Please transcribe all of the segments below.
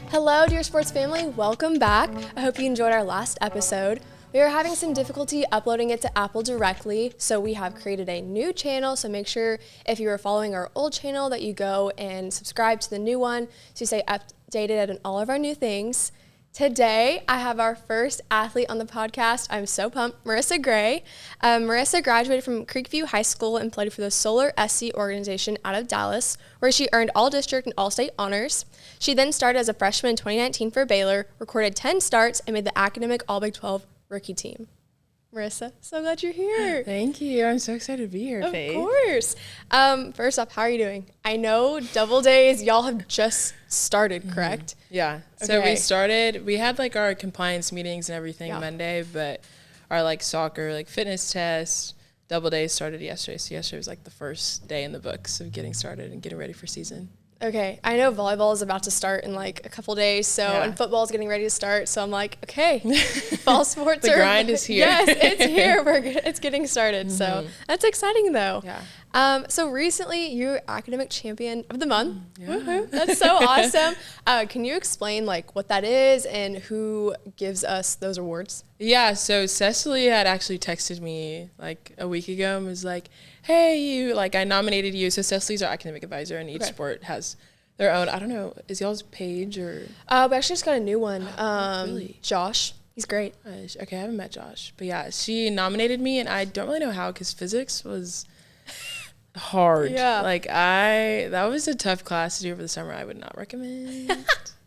Hello, dear sports family. Welcome back. I hope you enjoyed our last episode. We are having some difficulty uploading it to Apple directly, so we have created a new channel. So make sure if you are following our old channel that you go and subscribe to the new one so you stay updated on all of our new things. Today, I have our first athlete on the podcast. I'm so pumped. Marissa Gray. Marissa graduated from Creekview High School and played for the Solar SC organization out of Dallas, where she earned all-district and all-state honors. She then started as a freshman in 2019 for Baylor, recorded 10 starts, and made the academic All-Big 12 rookie team. Marissa, so glad you're here. Thank you. I'm so excited to be here, Faith. Of course. First off, how are you doing? I know double days, y'all have just started, correct? Yeah. Okay. So we had like our compliance meetings and everything Monday, but our like soccer, like fitness test, double days started yesterday. So yesterday was like the first day in the books of getting started and getting ready for season. Okay, I know volleyball is about to start in like a couple days, and football is getting ready to start. So I'm like, okay, fall sports the grind is here. Yes, it's here. It's getting started. So that's exciting, though. Yeah. So recently, you're academic champion of the month. Woohoo! That's so awesome. Can you explain like what that is and who gives us those awards? Yeah. So Cecily had actually texted me like a week ago and was like, hey, I nominated you. So Cecily's our academic advisor, and each sport has their own. I don't know, is y'all's Paige or? We actually just got a new one. Really? Josh, he's great. Okay, I haven't met Josh, but yeah, she nominated me, and I don't really know how because physics was hard. Yeah. That was a tough class to do over the summer. I would not recommend.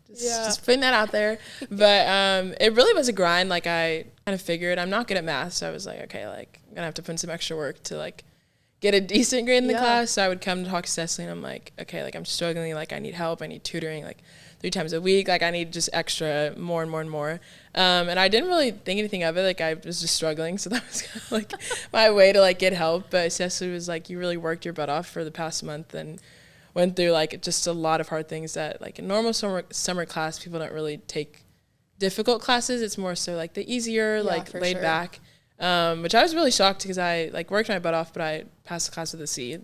Just putting that out there. But it really was a grind. Like I kind of figured I'm not good at math, so I was like, okay, like I'm gonna have to put in some extra work to like get a decent grade in the class. So I would come to talk to Cecily, and I'm like, okay, like I'm struggling, like I need help, I need tutoring, like 3 times a week, like I need just extra more and more and more. And I didn't really think anything of it, like I was just struggling, so that was kind of like my way to like get help. But Cecily was like, you really worked your butt off for the past month and went through like just a lot of hard things that like in normal summer class, people don't really take difficult classes. It's more so like the easier, like laid back. Which I was really shocked because I like worked my butt off, but I passed the class with a C.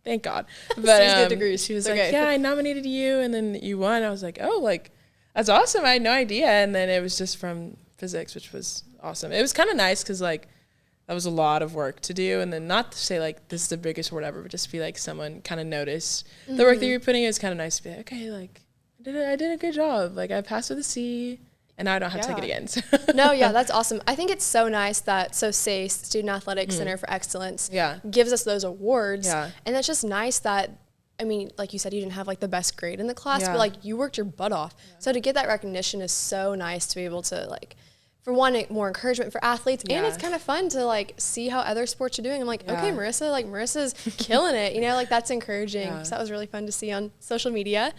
Thank God. But good degrees. She was like, yeah, I nominated you, and then you won. I was like, oh, like that's awesome. I had no idea. And then it was just from physics, which was awesome. It was kind of nice because like that was a lot of work to do, and then not to say like this is the biggest or whatever, but just be like someone kind of noticed the work that you're putting in. It was kind of nice to be like, okay, like I did a good job. Like I passed with a C. And now I don't have to take it again. So. No, that's awesome. I think it's so nice that SACE, Student Athletics Center for Excellence, gives us those awards. Yeah. And that's just nice that, I mean, like you said, you didn't have like the best grade in the class, but like you worked your butt off. Yeah. So to get that recognition is so nice to be able to like, for one, more encouragement for athletes, and it's kind of fun to like see how other sports are doing. I'm like, okay, Marissa's killing it, like that's encouraging. So that was really fun to see on social media.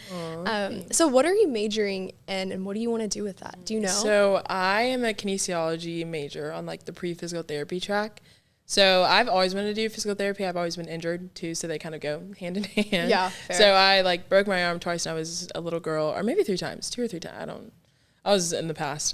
So what are you majoring in, and what do you want to do with that? Do you know? So I am a kinesiology major on like the pre-physical therapy track. So I've always wanted to do physical therapy. I've always been injured too, so they kind of go hand in hand. Yeah, fair. So I like broke my arm twice when I was a little girl, or maybe 2 or 3 times. I was in the past.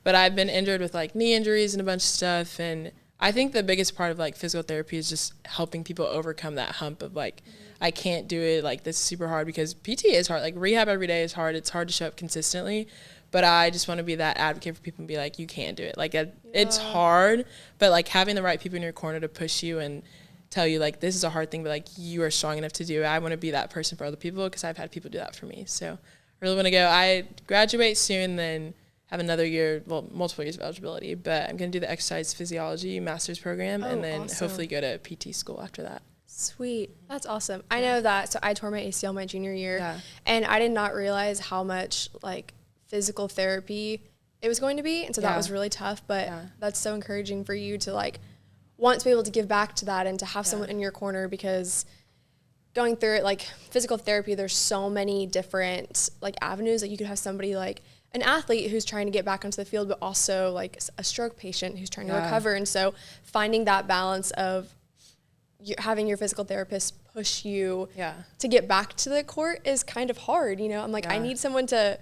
But I've been injured with like knee injuries and a bunch of stuff. And I think the biggest part of like physical therapy is just helping people overcome that hump of like, I can't do it. Like this is super hard because PT is hard. Like rehab every day is hard. It's hard to show up consistently. But I just want to be that advocate for people and be like, you can do it. Like it's hard, but like having the right people in your corner to push you and tell you like, this is a hard thing, but like you are strong enough to do it. I want to be that person for other people because I've had people do that for me. So really want to go. I graduate soon, then have another year, multiple years of eligibility, but I'm going to do the exercise physiology master's program and then hopefully go to PT school after that. Sweet. That's awesome. I know that. So I tore my ACL my junior year and I did not realize how much like physical therapy it was going to be. And so that was really tough, but that's so encouraging for you to like want to be able to give back to that and to have someone in your corner, because going through it, like physical therapy, there's so many different like avenues that you could have somebody like an athlete who's trying to get back onto the field, but also like a stroke patient who's trying to recover. And so finding that balance of having your physical therapist push you to get back to the court is kind of hard. I'm like, I need someone to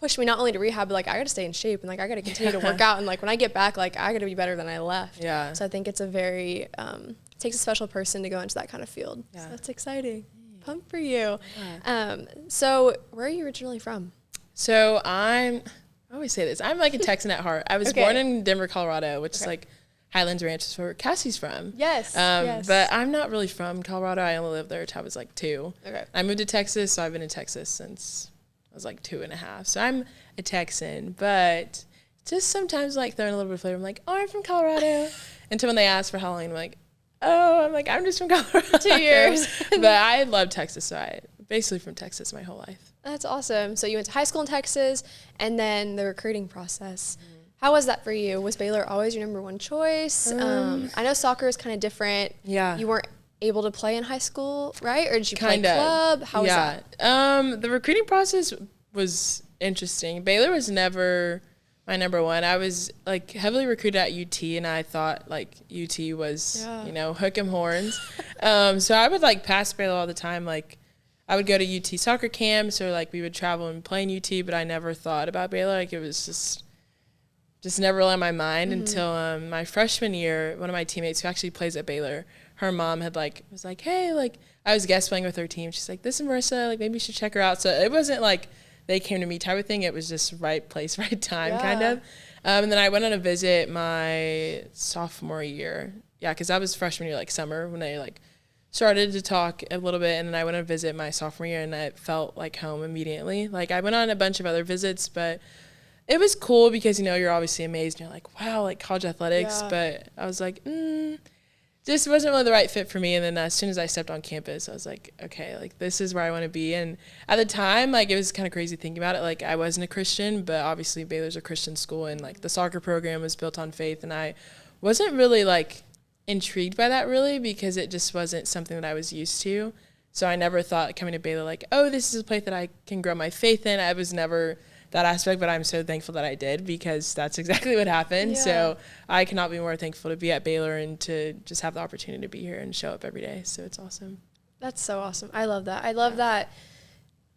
pushed me not only to rehab, but like I got to stay in shape and like I got to continue to work out. And like when I get back, like I got to be better than I left. Yeah. So I think it's a very, it takes a special person to go into that kind of field. Yeah. So that's exciting. Pumped for you. Yeah. So where are you originally from? So I always say this. I'm like a Texan at heart. I was born in Denver, Colorado, which is like Highlands Ranch is where Cassie's from. Yes, yes. But I'm not really from Colorado. I only lived there until I was like 2. Okay. I moved to Texas, so I've been in Texas since I was like 2.5. So I'm a Texan, but just sometimes like throwing a little bit of flavor. I'm like, oh, I'm from Colorado. Until when they ask for how long, I'm like, oh, I'm just from Colorado. 2 years. But I love Texas, so I basically from Texas my whole life. That's awesome. So you went to high school in Texas, and then the recruiting process. How was that for you? Was Baylor always your number one choice? I know soccer is kind of different. Yeah. You weren't able to play in high school, right? Or did you play club? How was that? The recruiting process was interesting. Baylor was never my number one. I was like heavily recruited at UT, and I thought like UT was, hook 'em horns. So I would like pass Baylor all the time. Like I would go to UT soccer camps, or like we would travel and play in UT, but I never thought about Baylor. Like it was just never really on my mind until my freshman year. One of my teammates who actually plays at Baylor, her mom had was like, hey, like I was guest playing with her team. She's like, this is Marissa, like maybe you should check her out. So it wasn't like they came to me type of thing. It was just right place, right time kind of. And then I went on a visit my sophomore year. Yeah, because that was freshman year, like summer, when they like started to talk a little bit. And then I went on a visit my sophomore year, and I felt like home immediately. Like I went on a bunch of other visits, but it was cool because, you're obviously amazed. And you're like, wow, like college athletics. Yeah. But I was like, just wasn't really the right fit for me. And then as soon as I stepped on campus, I was like, okay, like this is where I want to be. And at the time, like it was kind of crazy thinking about it. Like I wasn't a Christian, but obviously Baylor's a Christian school, and like the soccer program was built on faith. And I wasn't really like intrigued by that really, because it just wasn't something that I was used to. So I never thought coming to Baylor like, oh, this is a place that I can grow my faith in. I was never that aspect, but I'm so thankful that I did, because that's exactly what happened. Yeah. So I cannot be more thankful to be at Baylor and to just have the opportunity to be here and show up every day. So it's awesome. That's so awesome. I love that. I love that.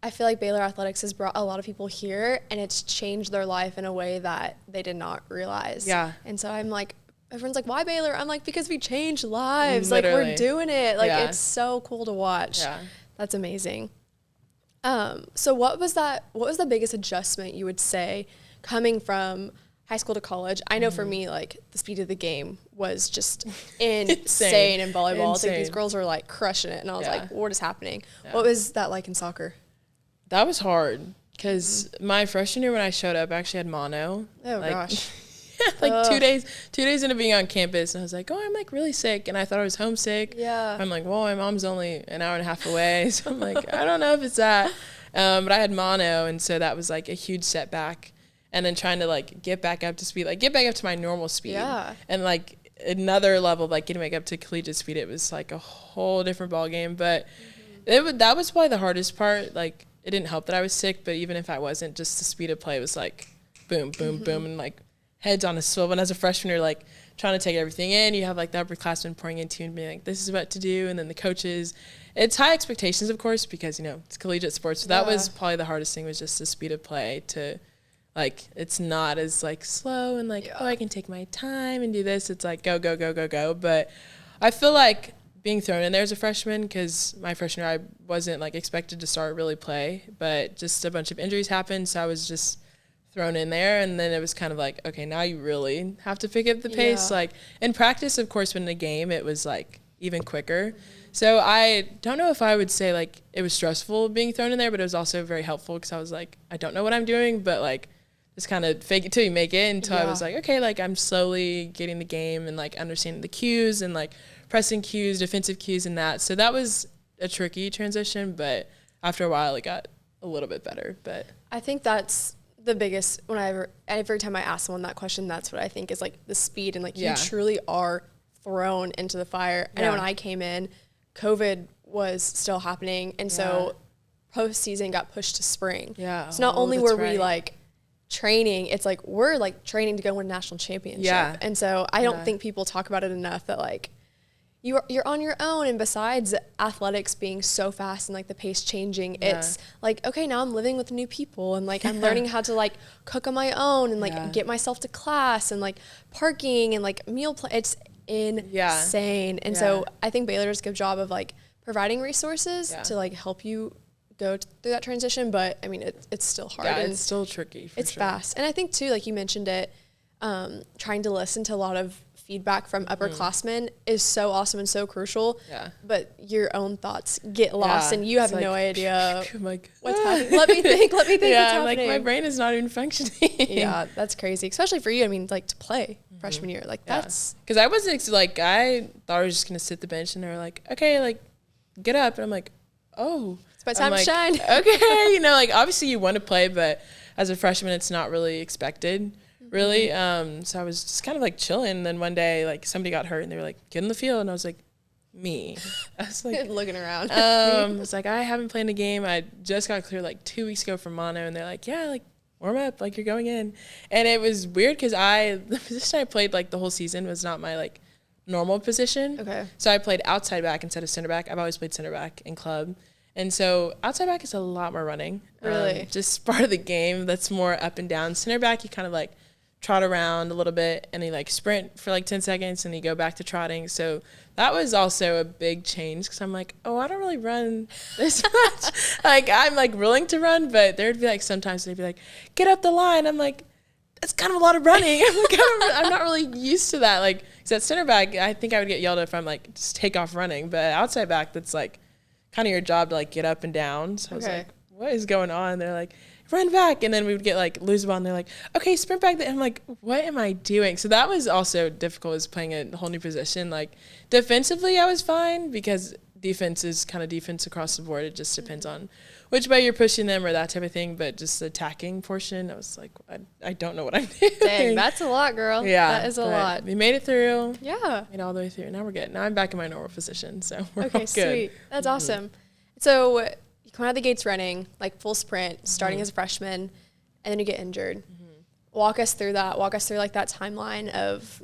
I feel like Baylor Athletics has brought a lot of people here, and it's changed their life in a way that they did not realize. Yeah. And so I'm like, everyone's like, why Baylor? I'm like, because we changed lives. Literally. Like we're doing it. Like it's so cool to watch. Yeah. That's amazing. So what was the biggest adjustment you would say coming from high school to college? I know for me, like the speed of the game was just insane in volleyball. It's like these girls were like crushing it, and I was like, what is happening? Yeah. What was that like in soccer? That was hard because my freshman year when I showed up, I actually had mono. Oh gosh. Like 2 days into being on campus, and I was like, oh, I'm like really sick, and I thought I was homesick. Yeah. I'm like, well, my mom's only an hour and a half away, so I'm like, I don't know if it's that. But I had mono, and so that was like a huge setback. And then trying to like get back up to speed, like get back up to my normal speed. Yeah. And like another level, like getting back up to collegiate speed, it was like a whole different ball game. But that was probably the hardest part. Like it didn't help that I was sick, but even if I wasn't, just the speed of play was like boom, boom, boom, and like heads on a swivel. And as a freshman, you're like trying to take everything in. You have like the upperclassmen pouring into you and being like, this is what to do. And then the coaches, it's high expectations, of course, because, it's collegiate sports. So that was probably the hardest thing, was just the speed of play to like, it's not as like slow and like, oh, I can take my time and do this. It's like, go, go, go, go, go. But I feel like being thrown in there as a freshman, because my freshman year, I wasn't like expected to start really play, but just a bunch of injuries happened. So I was just thrown in there, and then it was kind of like, okay, now you really have to pick up the pace. Like in practice, of course, but in a game it was like even quicker. So I don't know if I would say like it was stressful being thrown in there, but it was also very helpful, because I was like, I don't know what I'm doing, but like just kind of fake it till you make it, until I was like, okay, like I'm slowly getting the game and like understanding the cues and like pressing cues, defensive cues, and that. So that was a tricky transition, but after a while it got a little bit better. But I think that's the biggest, every time I ask someone that question, that's what I think is like the speed, and like you truly are thrown into the fire. I know when I came in, COVID was still happening, and so postseason got pushed to spring. Yeah. So not only were we like training, it's like we're like training to go win a national championship. Yeah. And so I don't think people talk about it enough, that like you're on your own. And besides athletics being so fast and like the pace changing, it's like, okay, now I'm living with new people and like I'm learning how to like cook on my own and like get myself to class and like parking and like it's insane. And so I think Baylor does a good job of like providing resources to like help you go through that transition. But I mean, it's still hard. Yeah, and it's still tricky. It's fast. And I think too, like you mentioned it, trying to listen to a lot of feedback from upperclassmen is so awesome and so crucial. Yeah. But your own thoughts get lost and you have no idea what's happening. Let me think what's happening. Like my brain is not even functioning. Yeah, that's crazy. Especially for you. I mean, like to play freshman year, like that's. Because I wasn't like, I thought I was just going to sit the bench and they were like, okay, like get up. And I'm like, oh. It's my time to shine. Okay. You know, like obviously you want to play, but as a freshman, it's not really expected. Really. So I was just kind of like chilling. And then one day, like somebody got hurt and they were like, get in the field. And I was like, me. I was like, looking around. I was like, I haven't played a game. I just got cleared like 2 weeks ago from mono. And they're like, yeah, like warm up, like you're going in. And it was weird because the position I played like the whole season was not my like normal position. Okay. So I played outside back instead of center back. I've always played center back in club. And so outside back is a lot more running. Really? Just part of the game that's more up and down. Center back, you kind of like trot around a little bit and you like sprint for like 10 seconds and you go back to trotting. So that was also a big change because I'm like, oh, I don't really run this much. Like I'm like willing to run, but there'd be like sometimes they'd be like, get up the line. I'm like, that's kind of a lot of running. I'm like, I'm not really used to that. Like, because at center back, I think I would get yelled at if I'm like, just take off running. But outside back, that's like kind of your job to like get up and down. So I was like, what is going on? They're like, run back. And then we would get like lose the ball and they're like, okay, sprint back. And I'm like, what am I doing? So that was also difficult, as playing a whole new position. Like defensively, I was fine because defense is kind of defense across the board. It just depends on which way you're pushing them or that type of thing. But just the attacking portion, I was like, I don't know what I'm doing. Dang, that's a lot, girl. Yeah. That is a lot. We made it through. Yeah. Made it all the way through. Now we're good. Now I'm back in my normal position. So we're all good. Sweet. That's awesome. So you come out of the gates running, like full sprint, starting as a freshman, and then you get injured. Walk us through that. Walk us through like that timeline of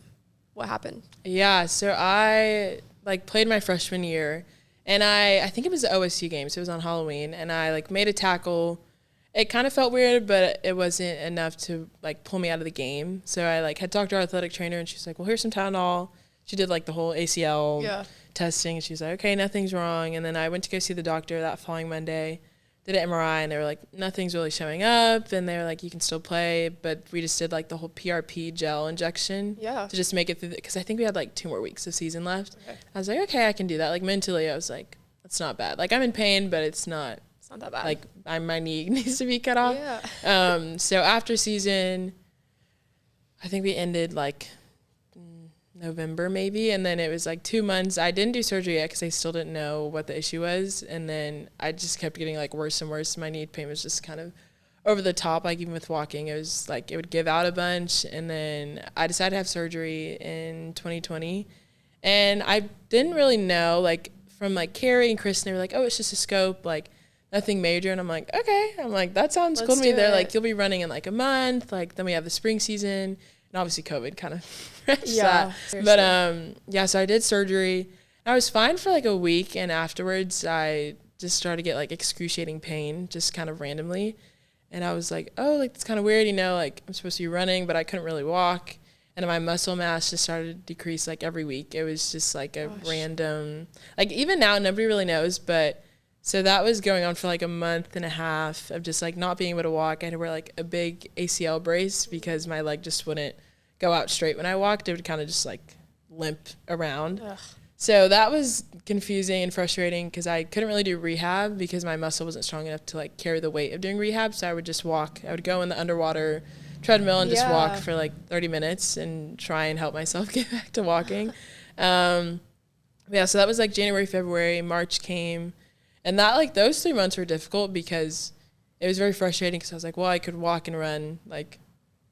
what happened. Yeah. So I like played my freshman year. And I think it was the OSU game, so it was on Halloween, and I like made a tackle. It kind of felt weird, but it wasn't enough to like pull me out of the game. So I like had talked to our athletic trainer, and she's like, well, here's some Tylenol. She did like the whole ACL testing, and she's like, okay, nothing's wrong. And then I went to go see the doctor that following Monday, did an MRI, and they were like, nothing's really showing up. And they were like, you can still play, but we just did like the whole PRP gel injection to just make it through, because I think we had like 2 more weeks of season left. I was like, okay, I can do that. Like mentally, I was like, that's not bad. Like I'm in pain, but it's not that bad. Like my knee needs to be cut off. So after season, I think we ended like November maybe, and then it was like 2 months. I didn't do surgery yet because I still didn't know what the issue was, and then I just kept getting like worse and worse. My knee pain was just kind of over the top. Like even with walking, it was like it would give out a bunch, and then I decided to have surgery in 2020, and I didn't really know, like from like Carrie and Chris, and they were like, oh, it's just a scope, like nothing major. And I'm like, okay. I'm like, that sounds cool to me. They're like, you'll be running in like a month. Like then we have the spring season. And obviously COVID kind of wrenched that. But so I did surgery. I was fine for like a week, and afterwards I just started to get like excruciating pain just kind of randomly. And I was like, oh, like it's kind of weird, you know, like I'm supposed to be running, but I couldn't really walk. And my muscle mass just started to decrease like every week. It was just like a random, like even now nobody really knows, but so that was going on for like a month and a half of just like not being able to walk. I had to wear like a big ACL brace because my leg just wouldn't go out straight when I walked. It would kind of just like limp around. So that was confusing and frustrating because I couldn't really do rehab because my muscle wasn't strong enough to like carry the weight of doing rehab. So I would just walk. I would go in the underwater treadmill and just walk for like 30 minutes and try and help myself get back to walking. So that was like January, February, March came. And that, like, those 3 months were difficult because it was very frustrating because I was like, well, I could walk and run, like,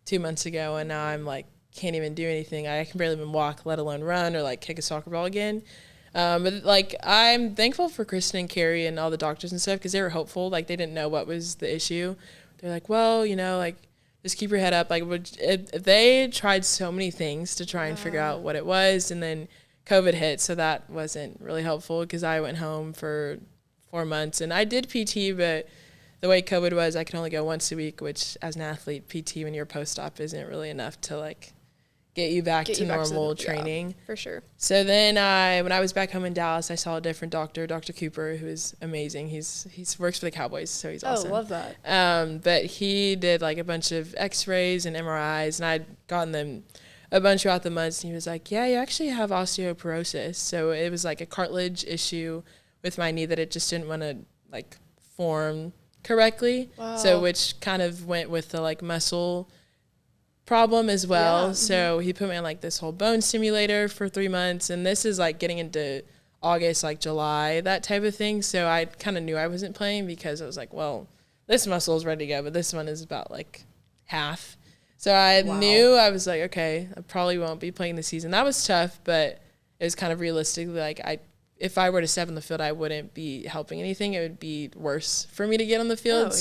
2 months ago, and now I'm, like, can't even do anything. I can barely even walk, let alone run or, like, kick a soccer ball again. But, like, I'm thankful for Kristen and Carrie and all the doctors and stuff because they were hopeful. Like, they didn't know what was the issue. They're like, well, you know, like, just keep your head up. Like, they tried so many things to try and figure out what it was, and then COVID hit, so that wasn't really helpful because I went home for 4 months. And I did PT, but the way COVID was, I could only go once a week, which as an athlete, PT when you're post-op isn't really enough to like get you back to normal training. Yeah, for sure. So then when I was back home in Dallas, I saw a different doctor, Dr. Cooper, who is amazing. He's works for the Cowboys, so he's awesome. Oh, love that. But he did like a bunch of x-rays and MRIs, and I'd gotten them a bunch throughout the months, and he was like, yeah, you actually have osteoporosis. So it was like a cartilage issue with my knee that it just didn't want to like form correctly. Wow. So which kind of went with the like muscle problem as well. Yeah. So he put me on like this whole bone stimulator for 3 months, and this is like getting into August, like July, that type of thing. So I kind of knew I wasn't playing because I was like, well, this muscle is ready to go, but this one is about like half. So I knew, I was like, okay, I probably won't be playing this season. That was tough, but it was kind of realistically like if I were to step on the field, I wouldn't be helping anything. It would be worse for me to get on the field.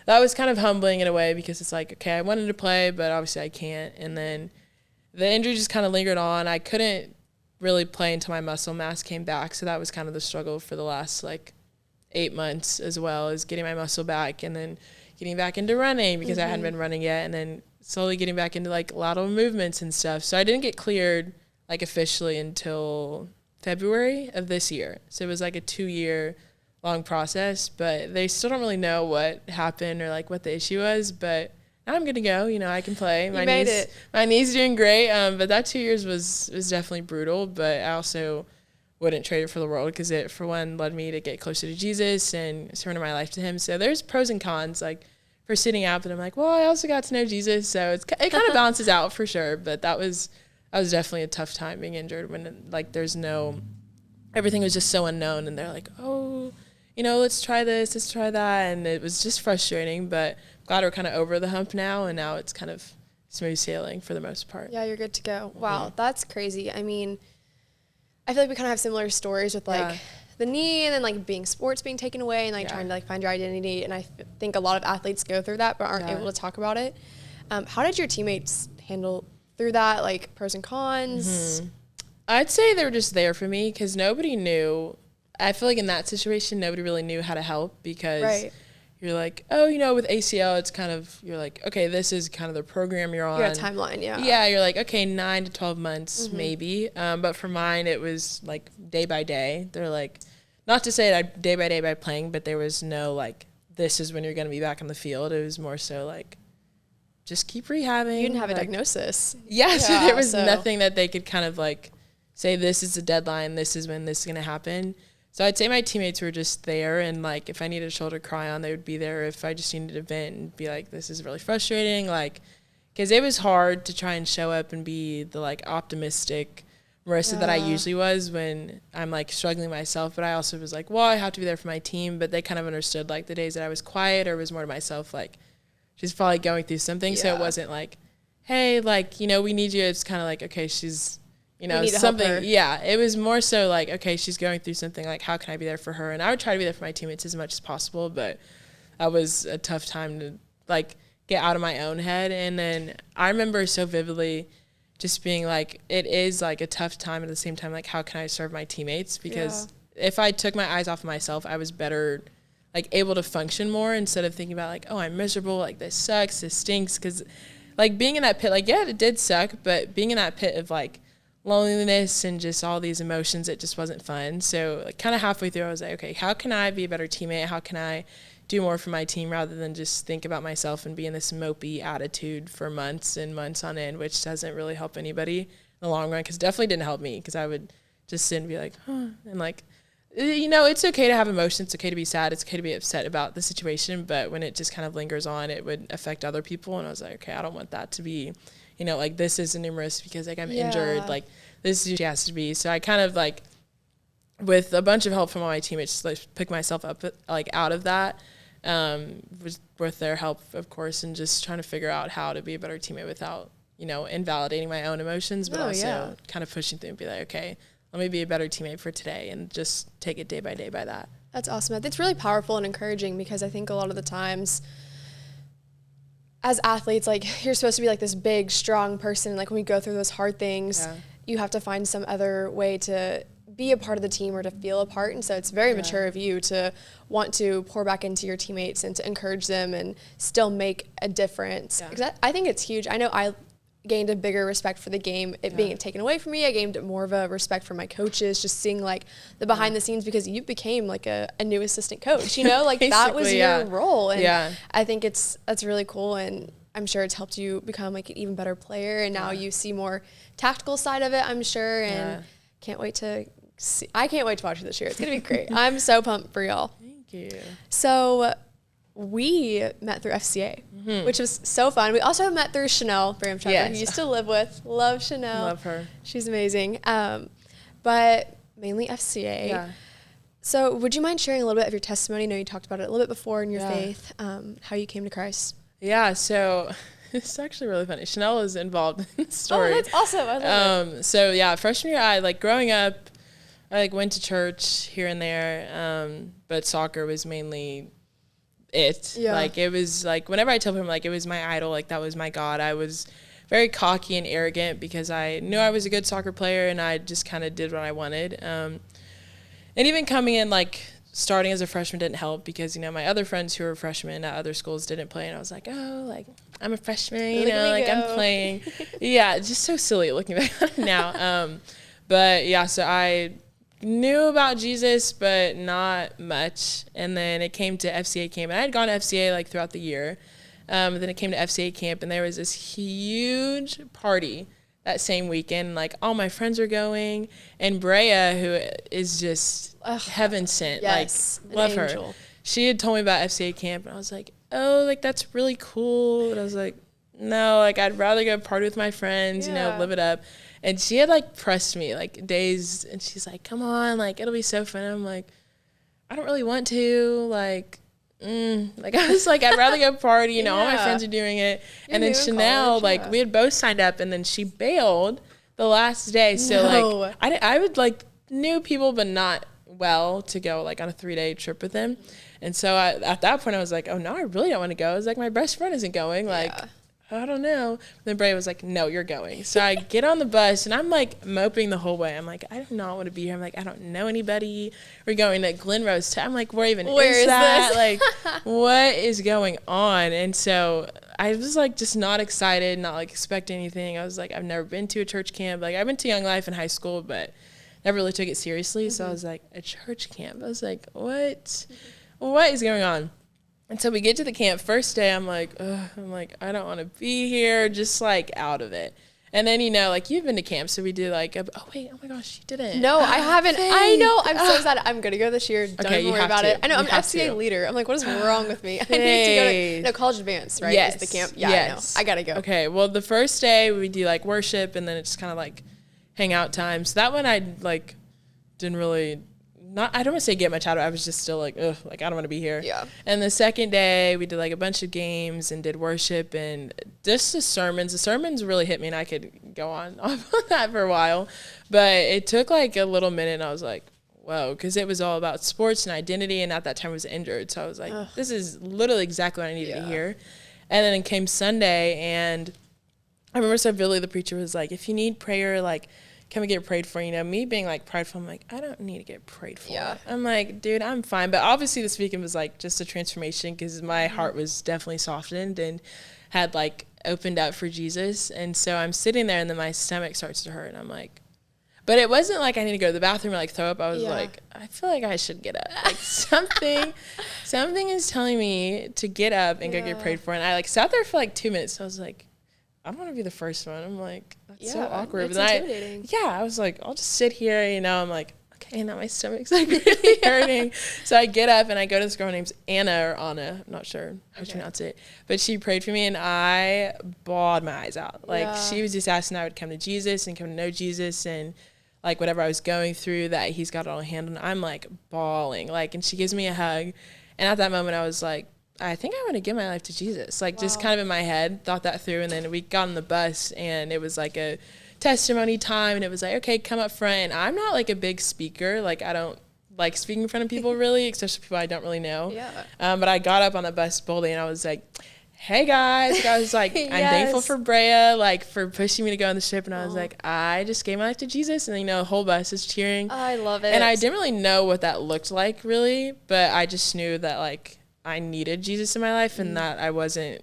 That was kind of humbling in a way because it's like, okay, I wanted to play, but obviously I can't. And then the injury just kind of lingered on. I couldn't really play until my muscle mass came back. So that was kind of the struggle for the last like 8 months as well, as getting my muscle back and then getting back into running because I hadn't been running yet, and then slowly getting back into like lateral movements and stuff. So I didn't get cleared like officially until February of this year. So it was like a 2-year long process, but they still don't really know what happened or like what the issue was. But now I'm good to go. You know, I can play. My knee's doing great. But that 2 years was definitely brutal. But I also wouldn't trade it for the world because it, for one, led me to get closer to Jesus and surrender my life to him. So there's pros and cons like for sitting out, but I'm like, well, I also got to know Jesus. So it kind of balances out for sure. But that was definitely a tough time being injured when like everything was just so unknown, and they're like, oh, you know, let's try this, let's try that. And it was just frustrating, but I'm glad we're kind of over the hump now, and now it's kind of smooth sailing for the most part. Yeah, you're good to go. Wow, that's crazy. I mean, I feel like we kind of have similar stories with like the knee and then like sports being taken away and like trying to like find your identity. And I think a lot of athletes go through that but aren't able to talk about it. How did your teammates handle through that, like pros and cons? I'd say they were just there for me because nobody knew. I feel like in that situation, nobody really knew how to help because you're like, oh, you know, with ACL, it's kind of, you're like, okay, this is kind of the program you're on. You got a timeline, Yeah, you're like, okay, 9 to 12 months maybe. But for mine, it was like day by day. They're like, not to say that day by day by playing, but there was no like, this is when you're going to be back on the field. It was more so like, just keep rehabbing. You didn't have a diagnosis. Yeah, so there was nothing that they could kind of like say, this is the deadline, this is when this is going to happen. So I'd say my teammates were just there, and like if I needed a shoulder to cry on, they would be there. If I just needed to vent and be like, this is really frustrating, like, because it was hard to try and show up and be the like optimistic Marissa that I usually was when I'm like struggling myself. But I also was like, well, I have to be there for my team. But they kind of understood like the days that I was quiet or was more to myself, like she's probably going through something. So it wasn't like, hey, like, you know, we need you. It's kind of like, okay, she's, you know, something. Yeah, it was more so like, okay, she's going through something. Like, how can I be there for her? And I would try to be there for my teammates as much as possible. But that was a tough time to like get out of my own head. And then I remember so vividly just being like, it is like a tough time. At the same time, like, how can I serve my teammates? Because if I took my eyes off of myself, I was better, like, able to function more instead of thinking about like, oh, I'm miserable. Like, this sucks. This stinks. Because like being in that pit, like, yeah, it did suck. But being in that pit of like loneliness and just all these emotions, it just wasn't fun. So like, kind of halfway through, I was like, okay, how can I be a better teammate? How can I do more for my team rather than just think about myself and be in this mopey attitude for months and months on end, which doesn't really help anybody in the long run, because definitely didn't help me, because I would just sit and be like, huh, and like, you know, it's okay to have emotions, it's okay to be sad, it's okay to be upset about the situation, but when it just kind of lingers on, it would affect other people. And I was like, okay, I don't want that to be, you know, like, this is numerous because like I'm injured, like this is who she has to be. So I kind of like, with a bunch of help from all my teammates, just like pick myself up like out of that, with their help, of course, and just trying to figure out how to be a better teammate without, you know, invalidating my own emotions, but also kind of pushing through and be like, okay, let me be a better teammate for today, and just take it day by day by that. That's awesome. It's really powerful and encouraging, because I think a lot of the times as athletes, like, you're supposed to be like this big, strong person. Like, when we go through those hard things, you have to find some other way to be a part of the team or to feel a part. And so it's very mature of you to want to pour back into your teammates and to encourage them and still make a difference. Yeah. I think it's huge. I know I gained a bigger respect for the game, it being taken away from me. I gained more of a respect for my coaches, just seeing like the behind the scenes, because you became like a new assistant coach, you know, like that was your role. And I think that's really cool. And I'm sure it's helped you become like an even better player. And now you see more tactical side of it, I'm sure. And can't wait to see. I can't wait to watch it this year. It's going to be great. I'm so pumped for y'all. Thank you. So we met through FCA, which was so fun. We also met through Chanel Bramchuk, who you used to live with. Love Chanel. Love her. She's amazing. But mainly FCA. Yeah. So would you mind sharing a little bit of your testimony? I know you talked about it a little bit before in your faith, how you came to Christ. Yeah, so it's actually really funny. Chanel is involved in the story. Oh, that's awesome. I love it. So yeah, freshman year, growing up, I went to church here and there, but soccer was mainly it. Yeah. It was whenever I tell him it was my idol, that was my God. I was very cocky and arrogant because I knew I was a good soccer player and I just kind of did what I wanted. And even coming in, starting as a freshman didn't help because, my other friends who were freshmen at other schools didn't play. And I was like, I'm a freshman, I'm playing. Yeah, just so silly looking back on it now. But yeah, so I knew about Jesus, but not much. And then it came to FCA camp. And I had gone to FCA throughout the year. Then it came to FCA camp, and there was this huge party that same weekend. All my friends were going. And Brea, who is just heaven sent, love her. She had told me about FCA camp, and I was like, oh, that's really cool. And I was like, no, I'd rather go party with my friends, live it up. And she had pressed me days, and she's like, come on, it'll be so fun. I'm like, I don't really want to, I was I'd rather go party, all my friends are doing it. And then Chanel, college, we had both signed up, and then she bailed the last day. So I would knew people, but not well, to go on a 3-day trip with them. And so at that point I was like, oh no, I really don't want to go. I was like, my best friend isn't going. I don't know. Then Bray was like, no, you're going. So I get on the bus, and I'm moping the whole way. I'm like, I do not want to be here. I'm like, I don't know anybody. We're going to Glen Rose. I'm like, where is that? What is going on? And so I was just not excited, not expecting anything. I was like, I've never been to a church camp. I've been to Young Life in high school, but never really took it seriously. So I was like, a church camp? I was like, what? What is going on? And so we get to the camp. First day, I'm like, I don't want to be here, just out of it. And then, you've been to camp, so we do oh my gosh, you didn't. No, I haven't. I know. I'm so excited. I'm going to go this year. Don't even worry about it. I know. I'm an FCA leader. I'm like, what is wrong with me? I need to go to college advance, right? Yes. Is the camp? Yeah, yes. I know. I got to go. Okay. Well, the first day we do worship, and then it's kind of hangout time. So that one I didn't really. I don't want to say get much out of it. I was just still I don't want to be here. Yeah. And the second day we did a bunch of games and did worship and just the sermons. The sermons really hit me, and I could go on off on that for a while. But it took a little minute, and I was like, whoa, because it was all about sports and identity, and at that time I was injured. So I was like, this is literally exactly what I needed to hear. And then it came Sunday, and I remember so vividly the preacher was like, if you need prayer, can we get prayed for? Me being prideful, I'm like, I don't need to get prayed for. Yeah. I'm like, dude, I'm fine. But obviously this weekend was just a transformation because my heart was definitely softened and had opened up for Jesus. And so I'm sitting there, and then my stomach starts to hurt, and I'm like, but it wasn't I need to go to the bathroom or throw up. I was I feel like I should get up. Something is telling me to get up and go get prayed for. And I sat there for 2 minutes. So I was like, I don't want to be the first one. I'm like, that's so awkward. It's intimidating. I was like, I'll just sit here, I'm like, okay, now my stomach's really hurting. So I get up and I go to this girl named Anna or Anna, I'm not sure how to pronounce it, but she prayed for me, and I bawled my eyes out. She was just asking I would come to Jesus and come to know Jesus, and whatever I was going through, that he's got it all handled. I'm bawling, and she gives me a hug. And at that moment I was like, I think I want to give my life to Jesus. Just kind of in my head, thought that through. And then we got on the bus, and it was a testimony time. And it was okay, come up front. And I'm not a big speaker. I don't like speaking in front of people really, especially people I don't really know. Yeah. But I got up on the bus boldly, and I was like, hey guys, like, I was like, Yes. I'm thankful for Brea, like for pushing me to go on the ship. And I was like, I just gave my life to Jesus. And a whole bus is cheering. I love it. And I didn't really know what that looked like really, but I just knew that like I needed Jesus in my life and that I wasn't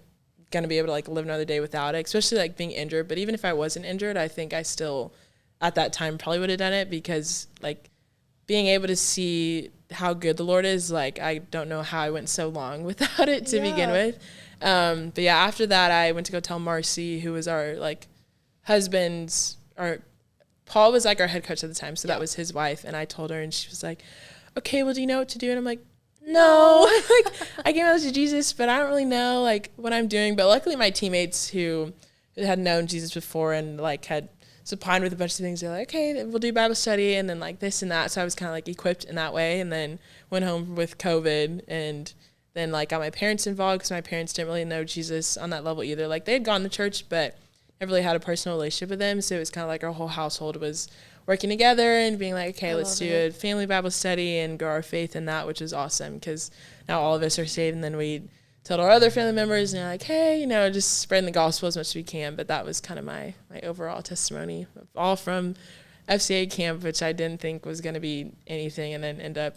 going to be able to like live another day without it, especially like being injured. But even if I wasn't injured, I think I still at that time probably would have done it, because like being able to see how good the Lord is, like I don't know how I went so long without it to begin with. But yeah, after that, I went to go tell Marcy, who was our like husband's, Paul was like our head coach at the time, so that was his wife. And I told her, and she was like, "Okay, well, do you know what to do?" And I'm like, "No, like I gave my life to Jesus, but I don't really know like what I'm doing." But luckily, my teammates who had known Jesus before and like had supplied with a bunch of things, they're like, "Okay, we'll do Bible study and then like this and that." So I was kind of like equipped in that way, and then went home with COVID and then like got my parents involved, because my parents didn't really know Jesus on that level either. Like they had gone to church, but never really had a personal relationship with them. So it was kind of like our whole household was working together and being like, okay, let's do a family Bible study and grow our faith in that, which is awesome, because now all of us are saved. And then we told our other family members, and they're like, hey, just spreading the gospel as much as we can. But that was kind of my overall testimony, all from FCA camp, which I didn't think was going to be anything, and then end up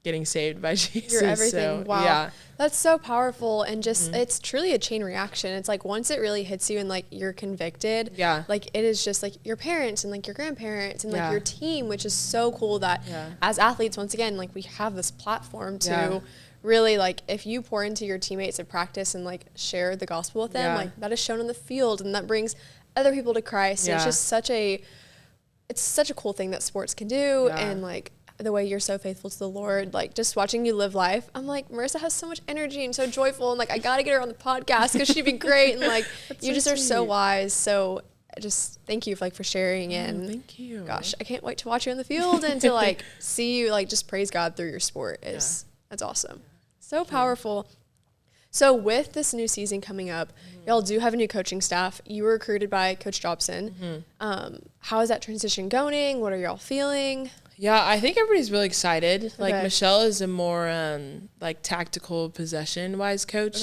getting saved by Jesus. You're everything. So, wow. Yeah. That's so powerful. And just, it's truly a chain reaction. It's like once it really hits you and like you're convicted, like it is just like your parents and like your grandparents and like your team, which is so cool that as athletes, once again, like we have this platform to really like, if you pour into your teammates at practice and like share the gospel with them, like that is shown on the field and that brings other people to Christ. And it's just such a cool thing that sports can do. And like, the way you're so faithful to the Lord, like just watching you live life, I'm like, Marissa has so much energy and so joyful, and like I gotta get her on the podcast because she'd be great, and like you just are so wise. So just thank you for sharing, and thank you. Gosh, I can't wait to watch you on the field and to like see you like just praise God through your sport. That's awesome. So powerful. So with this new season coming up, y'all do have a new coaching staff. You were recruited by Coach Jobson. How is that transition going? What are y'all feeling? Yeah, I think everybody's really excited. Okay. Like Michelle is a more like tactical possession-wise coach,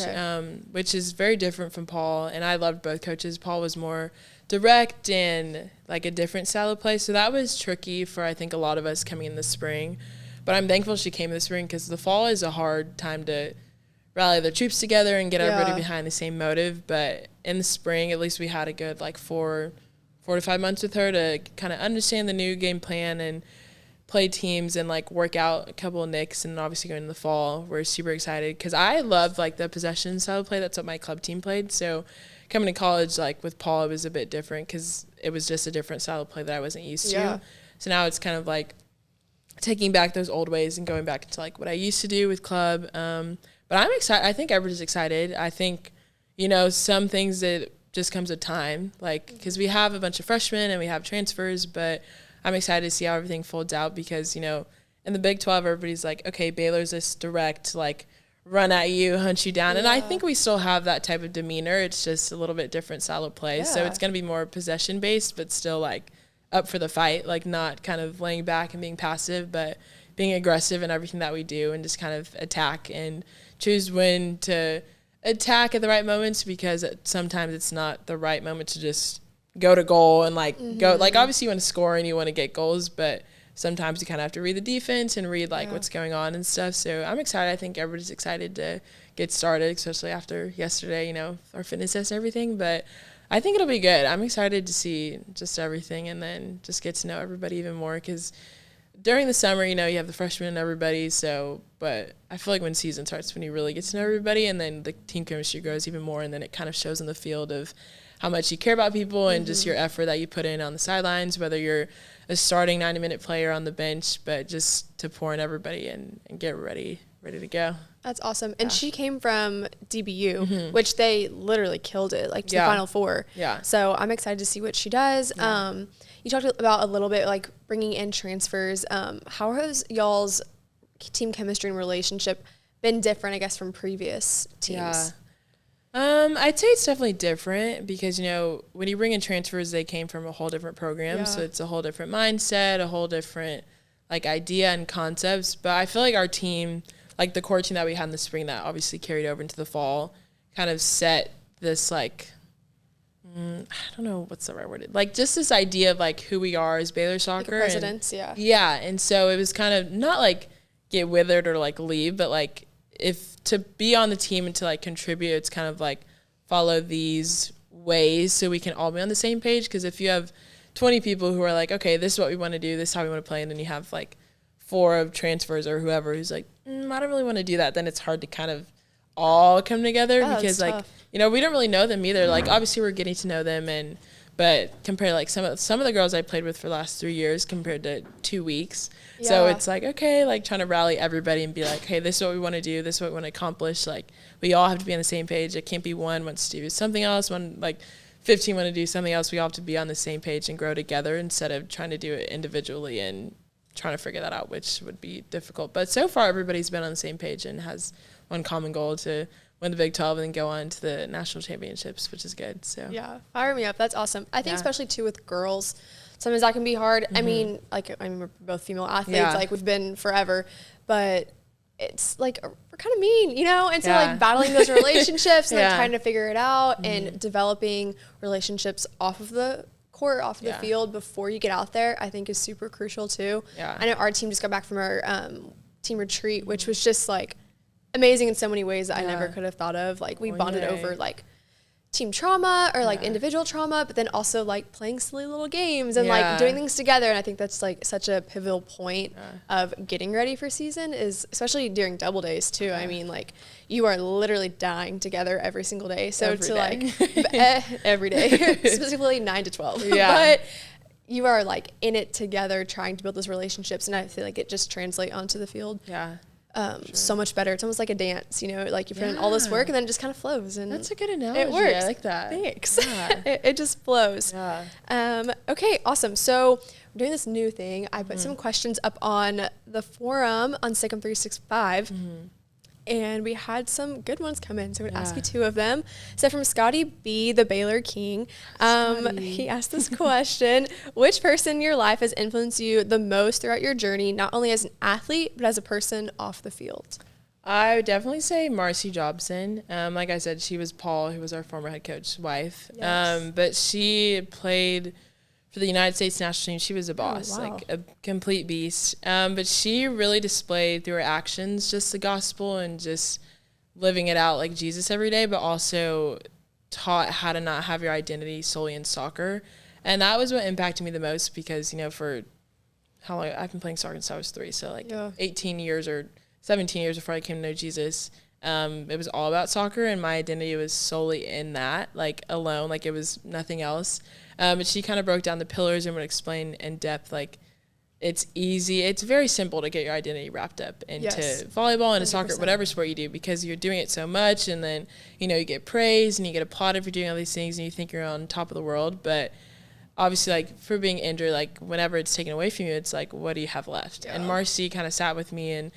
which is very different from Paul. And I loved both coaches. Paul was more direct and like a different style of play. So that was tricky for I think a lot of us coming in the spring. But I'm thankful she came this spring, because the fall is a hard time to rally the troops together and get everybody behind the same motive. But in the spring, at least we had a good like 4 to 5 months with her to kind of understand the new game plan and play teams and like work out a couple of nicks. And obviously going in the fall, we're super excited, because I love like the possession style of play. That's what my club team played. So coming to college, like with Paul, it was a bit different, because it was just a different style of play that I wasn't used to. So now it's kind of like taking back those old ways and going back into like what I used to do with club. But I'm excited. I think everybody's excited. I think, some things that just comes with time, like, because we have a bunch of freshmen and we have transfers, but I'm excited to see how everything folds out, because, in the Big 12, everybody's like, okay, Baylor's this direct, like, run at you, hunt you down. And I think we still have that type of demeanor. It's just a little bit different style of play. So it's going to be more possession-based, but still, like, up for the fight, like, not kind of laying back and being passive, but being aggressive in everything that we do and just kind of attack and choose when to attack at the right moments, because sometimes it's not the right moment to just go to goal and like go, like obviously you want to score and you want to get goals, but sometimes you kind of have to read the defense and read like what's going on and stuff. So I'm excited. I think everybody's excited to get started, especially after yesterday, our fitness test and everything. But I think it'll be good. I'm excited to see just everything and then just get to know everybody even more, because during the summer, you have the freshmen and everybody. So, but I feel like when season starts, when you really get to know everybody, and then the team chemistry grows even more, and then it kind of shows in the field of how much you care about people and just your effort that you put in on the sidelines, whether you're a starting 90-minute player on the bench, but just to pour in everybody and get ready to go. That's awesome. And she came from DBU, which they literally killed it, like to the Final Four. So I'm excited to see what she does. You talked about a little bit like bringing in transfers. How has y'all's team chemistry and relationship been different, I guess, from previous teams? I'd say it's definitely different, because, when you bring in transfers, they came from a whole different program. So it's a whole different mindset, a whole different like idea and concepts. But I feel like our team, like the core team that we had in the spring that obviously carried over into the fall, kind of set this like, I don't know what's the right word, like just this idea of like who we are as Baylor Soccer. Like presidents, yeah. Yeah, and so it was kind of not like get withered or like leave, but like if to be on the team and to like contribute, it's kind of like follow these ways so we can all be on the same page. Because if you have 20 people who are like, okay, this is what we want to do, this is how we want to play, and then you have like 4 of transfers or whoever who's like, I don't really want to do that, then it's hard to kind of all come together because like tough. You know, we don't really know them either. Like obviously we're getting to know them, but compared to like some of the girls I played with for the last 3 years compared to 2 weeks. Yeah. So it's like, okay, like trying to rally everybody and be like, hey, this is what we want to do, this is what we want to accomplish. Like we all have to be on the same page. It can't be one wants to do something else, one like 15 want to do something else. We all have to be on the same page and grow together instead of trying to do it individually and trying to figure that out, which would be difficult. But so far everybody's been on the same page and has one common goal to win the Big 12 and then go on to the national championships, which is good. So yeah, fire me up. That's awesome. I think especially too with girls, sometimes that can be hard. I mean, we're both female athletes, like we've been forever, but it's like we're kind of mean, you know? And so like battling those relationships and like trying to figure it out and developing relationships off of the court, off of the field before you get out there, I think is super crucial too. Yeah. I know our team just got back from our team retreat, which was just like amazing in so many ways that I never could have thought of. Like we bonded over like team trauma or like individual trauma, but then also like playing silly little games and like doing things together. And I think that's like such a pivotal point of getting ready for season, is especially during double days too. I mean, like you are literally dying together every single day. So every day. Every day, specifically 9 to 12. Yeah. But you are like in it together trying to build those relationships. And I feel like it just translates onto the field. Yeah. So much better. It's almost like a dance, you know, like you put in all this work and then it just kind of flows. And that's a good analogy. It works. I like that. Thanks. Yeah. it just flows. Yeah. Okay, awesome. So we're doing this new thing. I put some questions up on the forum on Sikkim 365. And we had some good ones come in, so I'm going to ask you 2 of them. So from Scotty B, the Baylor King, he asked this question: which person in your life has influenced you the most throughout your journey, not only as an athlete, but as a person off the field? I would definitely say Marcy Jobson. Like I said, she was Paul, who was our former head coach's wife. Yes. But she played for the United States national team. She was a boss, like a complete beast. But she really displayed through her actions just the gospel and just living it out like Jesus every day, but also taught how to not have your identity solely in soccer. And that was what impacted me the most because, you know, for how long I've been playing soccer since I was 3, so like 18 years or 17 years before I came to know Jesus. It was all about soccer, and my identity was solely in that, like alone, like it was nothing else. But she kind of broke down the pillars and would explain in depth, like it's easy, it's very simple to get your identity wrapped up into volleyball and 100%. Soccer, whatever sport you do, because you're doing it so much, and then, you know, you get praised and you get applauded for doing all these things and you think you're on top of the world. But obviously, like for being injured, like whenever it's taken away from you, it's like, what do you have left? Yeah. And Marcy kind of sat with me, and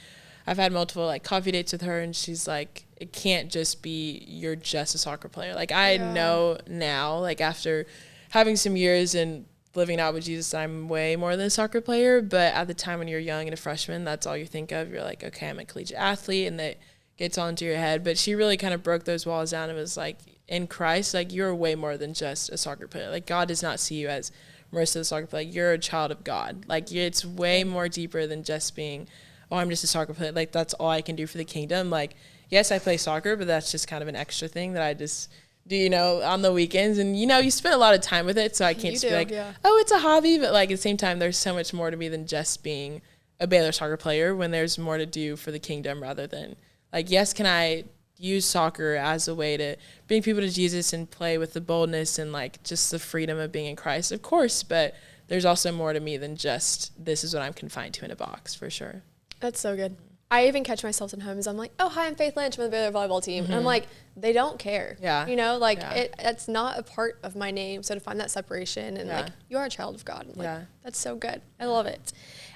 I've had multiple like coffee dates with her, and she's like, it can't just be you're just a soccer player. Like I know now, like after having some years and living out with Jesus, I'm way more than a soccer player. But at the time when you're young and a freshman, that's all you think of. You're like, okay, I'm a collegiate athlete, and that gets onto your head. But she really kind of broke those walls down and was like, in Christ, like you're way more than just a soccer player. Like God does not see you as Marissa the soccer player. Like you're a child of God. Like it's way more deeper than just being, oh, I'm just a soccer player. Like that's all I can do for the kingdom. Like, yes, I play soccer, but that's just kind of an extra thing that I just do, you know, on the weekends. And, you know, you spend a lot of time with it, so I can't just be like, oh, it's a hobby. But, like, at the same time, there's so much more to me than just being a Baylor soccer player when there's more to do for the kingdom rather than, like, yes, can I use soccer as a way to bring people to Jesus and play with the boldness and, like, just the freedom of being in Christ? Of course, but there's also more to me than just this is what I'm confined to in a box, for sure. That's so good. I even catch myself sometimes. I'm like, oh, hi, I'm Faith Lynch. I'm the Baylor Volleyball Team. And I'm like, they don't care. Yeah. You know, like, it's not a part of my name. So to find that separation and, like, you are a child of God. Like, that's so good. I love it.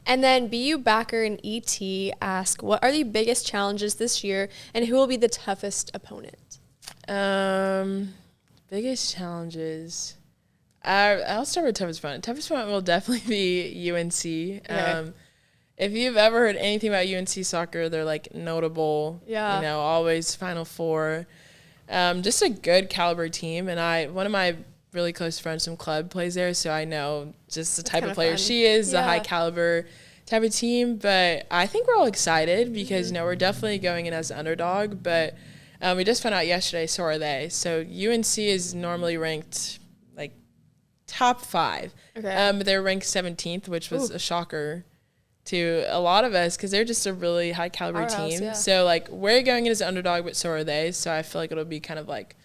And then BU backer and ET ask, what are the biggest challenges this year, and who will be the toughest opponent? Biggest challenges. I'll start with toughest opponent. Toughest opponent will definitely be UNC. Okay. If you've ever heard anything about UNC soccer, they're like notable, you know, always Final Four. just a good caliber team. And one of my really close friends from club plays there, so I know just the type of player she is, a high caliber type of team. But I think we're all excited because, we're definitely going in as an underdog. But we just found out yesterday, so are they. So UNC is normally ranked like top 5. Okay. But they're ranked 17th, which was a shocker to a lot of us because they're just a really high caliber team. Yeah. So like we're going in as an underdog, but so are they. So I feel like it'll be kind of like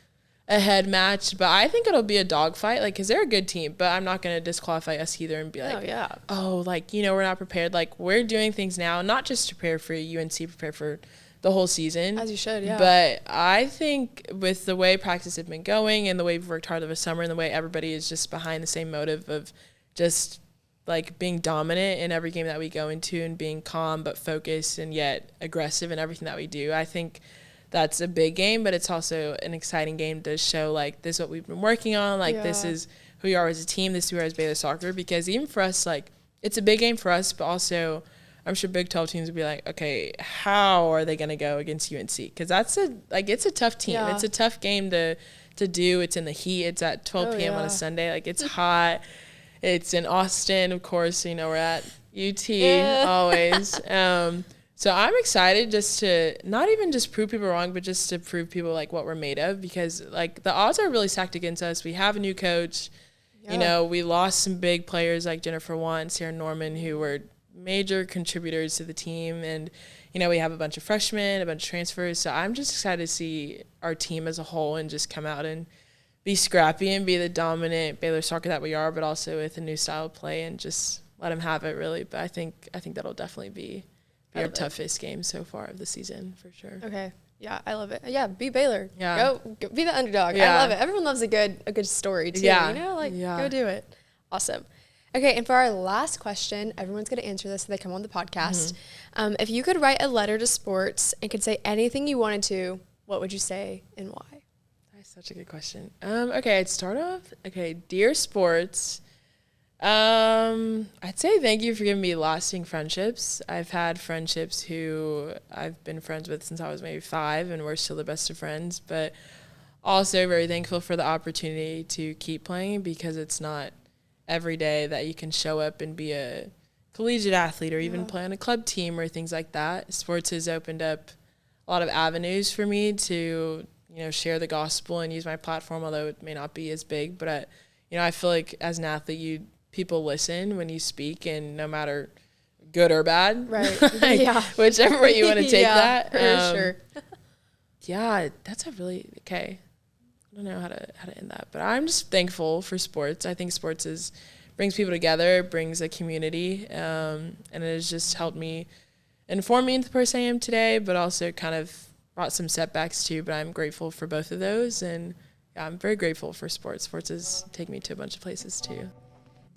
a head match, but I think it'll be a dogfight, like, because they're a good team, but I'm not going to disqualify us either and be like, we're not prepared. Like, we're doing things now, not just to prepare for UNC, prepare for the whole season. As you should, yeah. But I think with the way practice has been going and the way we've worked hard over summer and the way everybody is just behind the same motive of just, like, being dominant in every game that we go into and being calm but focused and yet aggressive in everything that we do, I think that's a big game, but it's also an exciting game to show, like, this is what we've been working on. Like, this is who we are as a team. This is who we are as Baylor Soccer. Because even for us, like, it's a big game for us, but also I'm sure Big 12 teams would be like, okay, how are they going to go against UNC? Because that's it's a tough team. Yeah. It's a tough game to do. It's in the heat. It's at 12 p.m. on a Sunday. Like, it's hot. It's in Austin, of course. We're at UT always. So I'm excited just to not even just prove people wrong, but just to prove people like what we're made of, because like the odds are really stacked against us. We have a new coach. Yeah. We lost some big players like Jennifer Want, Sarah Norman, who were major contributors to the team. And, we have a bunch of freshmen, a bunch of transfers. So I'm just excited to see our team as a whole and just come out and be scrappy and be the dominant Baylor Soccer that we are, but also with a new style of play and just let them have it really. But I think that'll definitely be our toughest game so far of the season, for sure. Okay. Yeah, I love it. Yeah, be Baylor. Yeah. Go be the underdog. Yeah. I love it. Everyone loves a good story, too. Yeah. Go do it. Awesome. Okay, and for our last question, everyone's going to answer this if they come on the podcast. If you could write a letter to sports and could say anything you wanted to, what would you say and why? That's such a good question. Okay, I'd start off. Okay, dear sports, I'd say thank you for giving me lasting friendships. I've had friendships who I've been friends with since I was maybe 5, and we're still the best of friends, but also very thankful for the opportunity to keep playing, because it's not every day that you can show up and be a collegiate athlete or even play on a club team or things like that. Sports has opened up a lot of avenues for me to, share the gospel and use my platform, although it may not be as big, but I feel like as an athlete, people listen when you speak, and no matter good or bad, right? Whichever way you want to take that. For sure. Yeah, that's a really okay. I don't know how to end that, but I'm just thankful for sports. I think sports brings people together, brings a community, and it has just helped me inform me into the person I am today, but also kind of brought some setbacks too. But I'm grateful for both of those, and I'm very grateful for sports. Sports has taken me to a bunch of places too.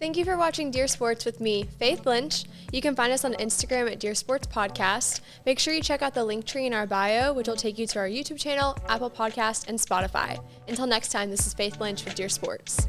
Thank you for watching Dear Sports with me, Faith Lynch. You can find us on Instagram at Dear Sports Podcast. Make sure you check out the link tree in our bio, which will take you to our YouTube channel, Apple Podcast, and Spotify. Until next time, this is Faith Lynch with Dear Sports.